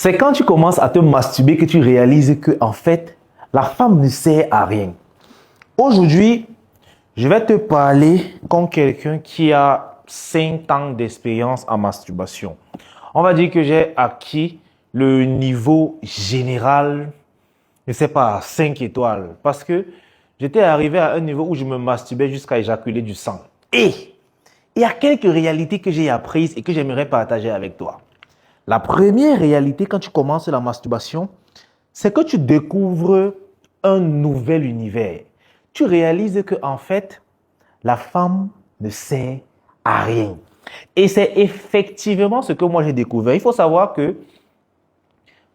C'est quand tu commences à te masturber que tu réalises que, en fait, la femme ne sert à rien. Aujourd'hui, je vais te parler comme quelqu'un qui a 5 ans d'expérience en masturbation. On va dire que j'ai acquis le niveau général, je ne sais pas, 5 étoiles. Parce que j'étais arrivé à un niveau où je me masturbais jusqu'à éjaculer du sang. Et il y a quelques réalités que j'ai apprises et que j'aimerais partager avec toi. La première réalité quand tu commences la masturbation, c'est que tu découvres un nouvel univers. Tu réalises que en fait, la femme ne sert à rien. Et c'est effectivement ce que moi j'ai découvert. Il faut savoir que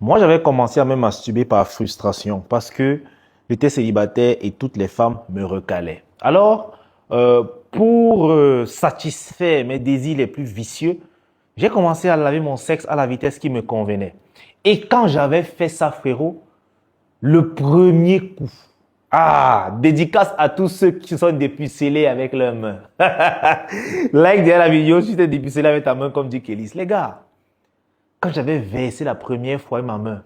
moi j'avais commencé à me masturber par frustration parce que j'étais célibataire et toutes les femmes me recalaient. Alors, pour satisfaire mes désirs les plus vicieux, j'ai commencé à laver mon sexe à la vitesse qui me convenait. Et quand j'avais fait ça, frérot, le premier coup, dédicace à tous ceux qui sont dépucelés avec leurs mains. Like derrière la vidéo, si tu es dépucelé avec ta main comme dit Kélis. Les gars, quand j'avais versé la première fois ma main,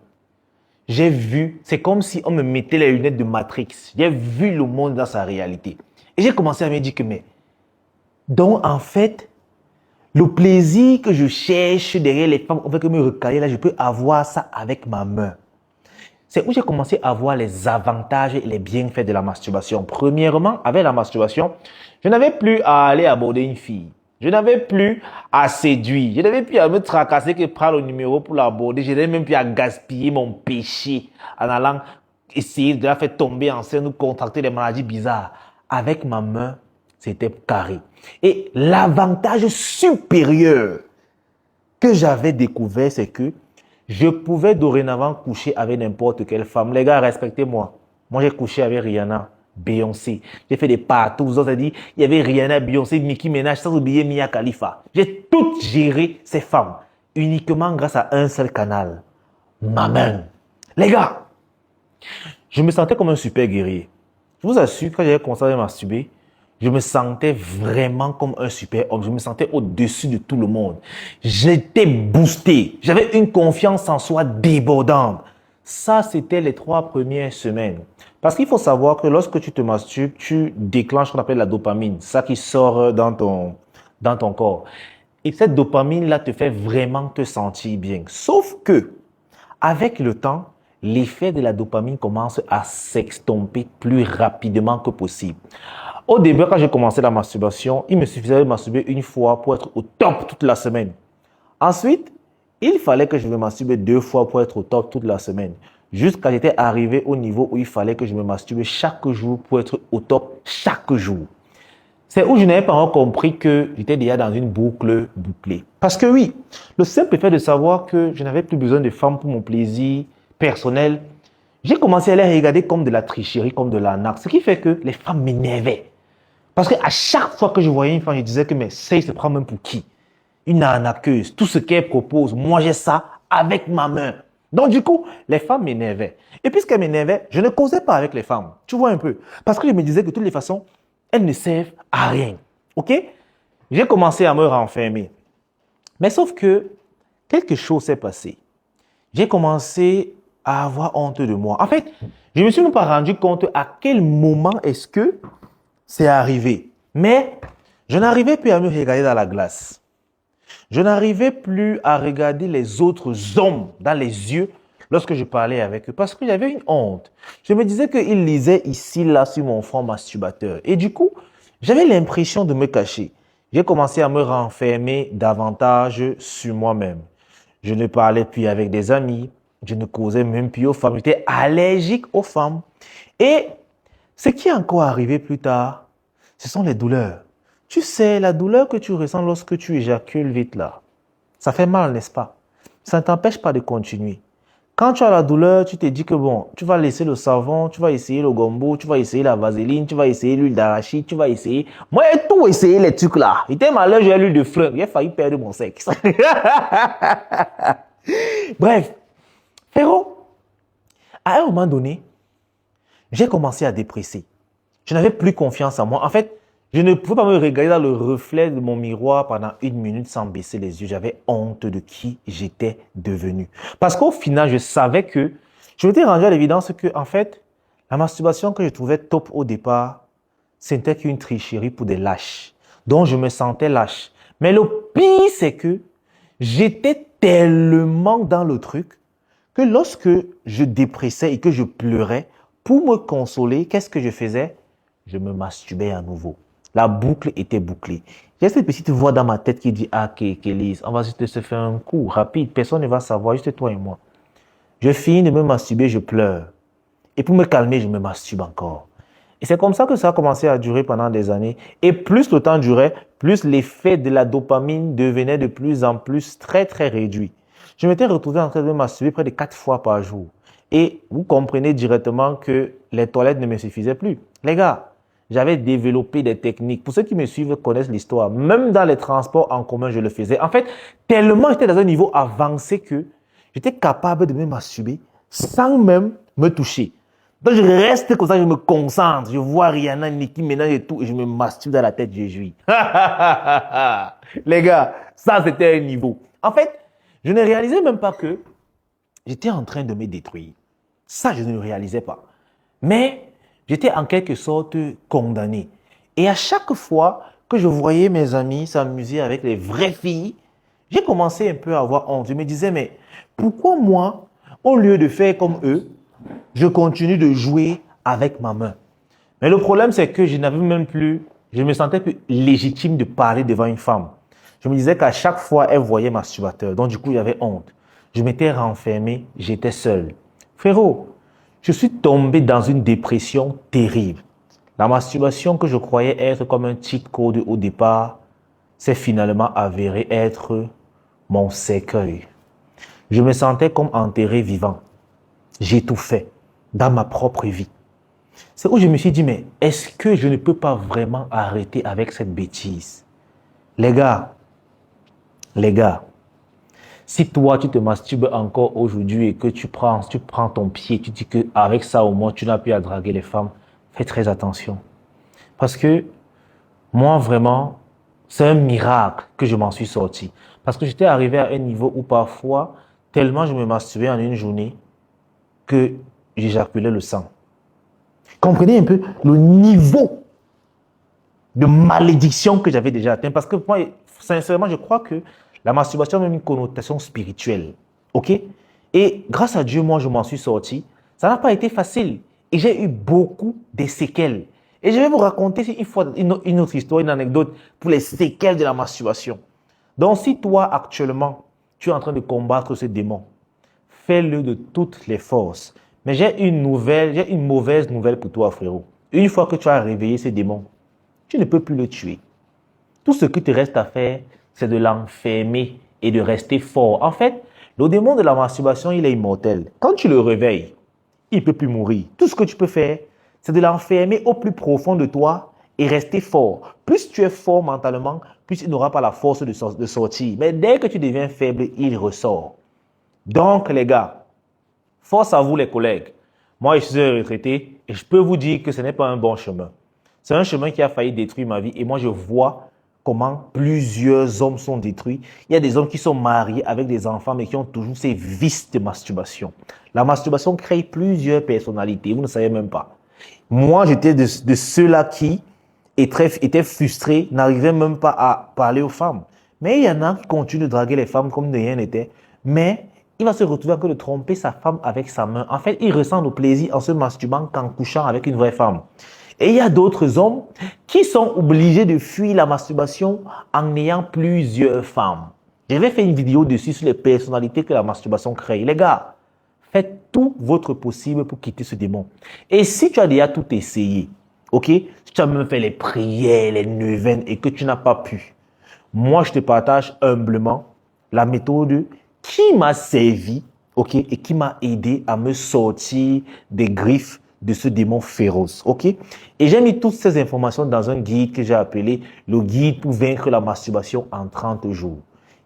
j'ai vu, c'est comme si on me mettait les lunettes de Matrix. J'ai vu le monde dans sa réalité. Et j'ai commencé à me dire que, donc en fait, le plaisir que je cherche derrière les femmes, on veut que me recaler là, je peux avoir ça avec ma main. C'est où j'ai commencé à voir les avantages et les bienfaits de la masturbation. Premièrement, avec la masturbation, je n'avais plus à aller aborder une fille. Je n'avais plus à séduire. Je n'avais plus à me tracasser que prendre le numéro pour l'aborder. Je n'avais même plus à gaspiller mon péché en allant essayer de la faire tomber enceinte ou contracter des maladies bizarres. Avec ma main, c'était carré. Et l'avantage supérieur que j'avais découvert, c'est que je pouvais dorénavant coucher avec n'importe quelle femme. Les gars, respectez-moi. Moi, j'ai couché avec Rihanna, Beyoncé. J'ai fait des partout. Vous avez dit, il y avait Rihanna, Beyoncé, Nicki Minaj, sans oublier Mia Khalifa. J'ai tout géré ces femmes uniquement grâce à un seul canal. Ma main. Les gars, je me sentais comme un super guerrier. Je vous assure, quand j'avais commencé à masturber, je me sentais vraiment comme un super homme. Je me sentais au-dessus de tout le monde. J'étais boosté. J'avais une confiance en soi débordante. Ça, c'était les 3 premières semaines. Parce qu'il faut savoir que lorsque tu te masturbes, tu déclenches ce qu'on appelle la dopamine. Ça qui sort dans ton corps. Et cette dopamine-là te fait vraiment te sentir bien. Sauf que, avec le temps, l'effet de la dopamine commence à s'estomper plus rapidement que possible. Au début, quand j'ai commencé la masturbation, il me suffisait de masturber une fois pour être au top toute la semaine. Ensuite, il fallait que je me masturbe 2 fois pour être au top toute la semaine. Jusqu'à j'étais arrivé au niveau où il fallait que je me masturbe chaque jour pour être au top chaque jour. C'est où je n'avais pas encore compris que j'étais déjà dans une boucle bouclée. Parce que oui, le simple fait de savoir que je n'avais plus besoin de femmes pour mon plaisir personnel, j'ai commencé à les regarder comme de la tricherie, comme de l'arnaque. Ce qui fait que les femmes m'énervaient. Parce qu'à chaque fois que je voyais une femme, je disais que ça, il se prend même pour qui? Une arnaqueuse. Tout ce qu'elle propose, moi j'ai ça avec ma main. Donc du coup, les femmes m'énervaient. Et puisqu'elles m'énervaient, je ne causais pas avec les femmes. Tu vois un peu? Parce que je me disais que de toutes les façons, elles ne servent à rien. Ok? J'ai commencé à me renfermer. Mais sauf que quelque chose s'est passé. J'ai commencé à avoir honte de moi. En fait, je ne me suis même pas rendu compte à quel moment est-ce que c'est arrivé. Mais je n'arrivais plus à me regarder dans la glace. Je n'arrivais plus à regarder les autres hommes dans les yeux lorsque je parlais avec eux parce que j'avais une honte. Je me disais qu'ils lisaient ici, là, sur mon front masturbateur. Et du coup, j'avais l'impression de me cacher. J'ai commencé à me renfermer davantage sur moi-même. Je ne parlais plus avec des amis. Je ne causais même plus aux femmes. J'étais allergique aux femmes. Et ce qui est encore arrivé plus tard, ce sont les douleurs. Tu sais, la douleur que tu ressens lorsque tu éjacules vite là, ça fait mal, n'est-ce pas? Ça ne t'empêche pas de continuer. Quand tu as la douleur, tu te dis que bon, tu vas laisser le savon, tu vas essayer le gombo, tu vas essayer la vaseline, tu vas essayer l'huile d'arachide, tu vas essayer... Moi, j'ai tout essayé les trucs là. J'étais malheureux, j'ai l'huile de fleur. J'ai failli perdre mon sexe. Bref, frérot, à un moment donné, j'ai commencé à dépresser. Je n'avais plus confiance en moi. En fait, Je ne pouvais pas me regarder dans le reflet de mon miroir pendant 1 minute sans baisser les yeux. J'avais honte de qui j'étais devenu. Parce qu'au final, je savais que, je m'étais rendu à l'évidence que, en fait, la masturbation que je trouvais top au départ, c'était qu'une tricherie pour des lâches. Donc, je me sentais lâche. Mais le pire, c'est que j'étais tellement dans le truc que lorsque je dépressais et que je pleurais, pour me consoler, qu'est-ce que je faisais? Je me masturbais à nouveau. La boucle était bouclée. J'ai cette petite voix dans ma tête qui dit, ah, Kelly, on va juste se faire un coup rapide. Personne ne va savoir, juste toi et moi. Je finis de me masturber, je pleure. Et pour me calmer, je me masturbe encore. Et c'est comme ça que ça a commencé à durer pendant des années. Et plus le temps durait, plus l'effet de la dopamine devenait de plus en plus très, très réduit. Je m'étais retrouvé en train de me masturber près de 4 fois par jour. Et vous comprenez directement que les toilettes ne me suffisaient plus. Les gars, j'avais développé des techniques. Pour ceux qui me suivent connaissent l'histoire. Même dans les transports en commun, je le faisais. En fait, tellement j'étais dans un niveau avancé que j'étais capable de me masturber sans même me toucher. Donc je reste comme ça, je me concentre. Je vois Rihanna, Nicki Minaj et tout, et je me masturbe dans la tête, je jouis. Les gars, ça c'était un niveau. En fait, je ne réalisais même pas que j'étais en train de me détruire. Ça, je ne le réalisais pas. Mais j'étais en quelque sorte condamné. Et à chaque fois que je voyais mes amis s'amuser avec les vraies filles, j'ai commencé un peu à avoir honte. Je me disais, mais pourquoi moi, au lieu de faire comme eux, je continue de jouer avec ma main? Mais le problème, c'est que je n'avais même plus, je me sentais plus légitime de parler devant une femme. Je me disais qu'à chaque fois, elle voyait masturbateur. Donc, du coup, il y avait honte. Je m'étais renfermé, j'étais seul. Frérot, je suis tombé dans une dépression terrible. La masturbation que je croyais être comme un cheat code au départ, s'est finalement avéré être mon cercueil. Je me sentais comme enterré vivant. J'étouffais dans ma propre vie. C'est où je me suis dit, mais est-ce que je ne peux pas vraiment arrêter avec cette bêtise? Les gars, si toi, tu te masturbes encore aujourd'hui et que tu prends ton pied, tu dis qu'avec ça, au moins, tu n'as plus à draguer les femmes, fais très attention. Parce que moi, vraiment, c'est un miracle que je m'en suis sorti. Parce que j'étais arrivé à un niveau où parfois, tellement je me masturbais en une journée que j'éjaculais le sang. Comprenez un peu le niveau de malédiction que j'avais déjà atteint. Parce que moi, sincèrement, je crois que la masturbation a même une connotation spirituelle. OK? Et grâce à Dieu, moi, je m'en suis sorti. Ça n'a pas été facile. Et j'ai eu beaucoup de séquelles. Et je vais vous raconter une autre histoire, une anecdote pour les séquelles de la masturbation. Donc, si toi, actuellement, tu es en train de combattre ce démon, fais-le de toutes les forces. Mais j'ai une mauvaise nouvelle pour toi, frérot. Une fois que tu as réveillé ce démon, tu ne peux plus le tuer. Tout ce qui te reste à faire, c'est de l'enfermer et de rester fort. En fait, le démon de la masturbation, il est immortel. Quand tu le réveilles, il ne peut plus mourir. Tout ce que tu peux faire, c'est de l'enfermer au plus profond de toi et rester fort. Plus tu es fort mentalement, plus il n'aura pas la force de sortir. Mais dès que tu deviens faible, il ressort. Donc, les gars, force à vous les collègues. Moi, je suis un retraité et je peux vous dire que ce n'est pas un bon chemin. C'est un chemin qui a failli détruire ma vie et moi, je vois comment plusieurs hommes sont détruits. Il y a des hommes qui sont mariés avec des enfants mais qui ont toujours ces vices de masturbation. La masturbation crée plusieurs personnalités, vous ne savez même pas. Moi, j'étais de ceux-là qui étaient frustrés, n'arrivaient même pas à parler aux femmes. Mais il y en a qui continuent de draguer les femmes comme de rien n'était. Mais il va se retrouver en train de tromper sa femme avec sa main. En fait, il ressent le plaisir en se masturbant qu'en couchant avec une vraie femme. Et il y a d'autres hommes qui sont obligés de fuir la masturbation en ayant plusieurs femmes. J'avais fait une vidéo dessus sur les personnalités que la masturbation crée. Les gars, faites tout votre possible pour quitter ce démon. Et si tu as déjà tout essayé, ok, si tu as même fait les prières, les neuvaines et que tu n'as pas pu, moi je te partage humblement la méthode qui m'a servi, ok, et qui m'a aidé à me sortir des griffes de ce démon féroce, ok? Et j'ai mis toutes ces informations dans un guide que j'ai appelé le guide pour vaincre la masturbation en 30 jours.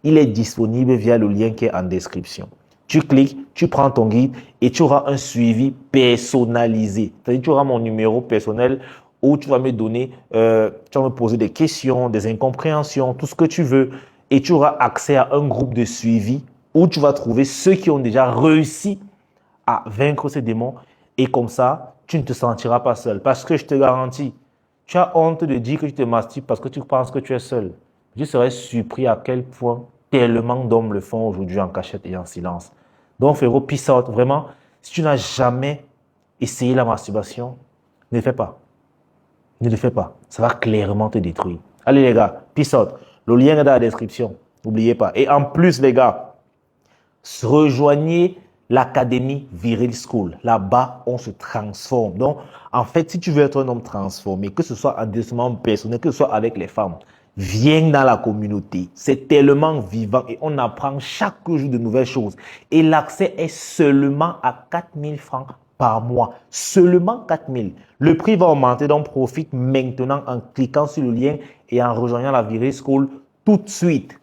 Il est disponible via le lien qui est en description. Tu cliques, tu prends ton guide et tu auras un suivi personnalisé. C'est-à-dire tu auras mon numéro personnel où tu vas me donner, tu vas me poser des questions, des incompréhensions, tout ce que tu veux. Et tu auras accès à un groupe de suivi où tu vas trouver ceux qui ont déjà réussi à vaincre ces démons. Et comme ça, tu ne te sentiras pas seul. Parce que je te garantis, tu as honte de dire que tu te masturbes parce que tu penses que tu es seul. Je serais surpris à quel point tellement d'hommes le font aujourd'hui en cachette et en silence. Donc, frérot, peace out. Vraiment, si tu n'as jamais essayé la masturbation, ne le fais pas. Ne le fais pas. Ça va clairement te détruire. Allez, les gars, peace out. Le lien est dans la description. N'oubliez pas. Et en plus, les gars, rejoignez l'Académie Viril School. Là-bas, on se transforme. Donc, en fait, si tu veux être un homme transformé, que ce soit en développement personnel, que ce soit avec les femmes, viens dans la communauté. C'est tellement vivant et on apprend chaque jour de nouvelles choses. Et l'accès est seulement à 4000 francs par mois. Seulement 4000. Le prix va augmenter, donc profite maintenant en cliquant sur le lien et en rejoignant la Viril School tout de suite.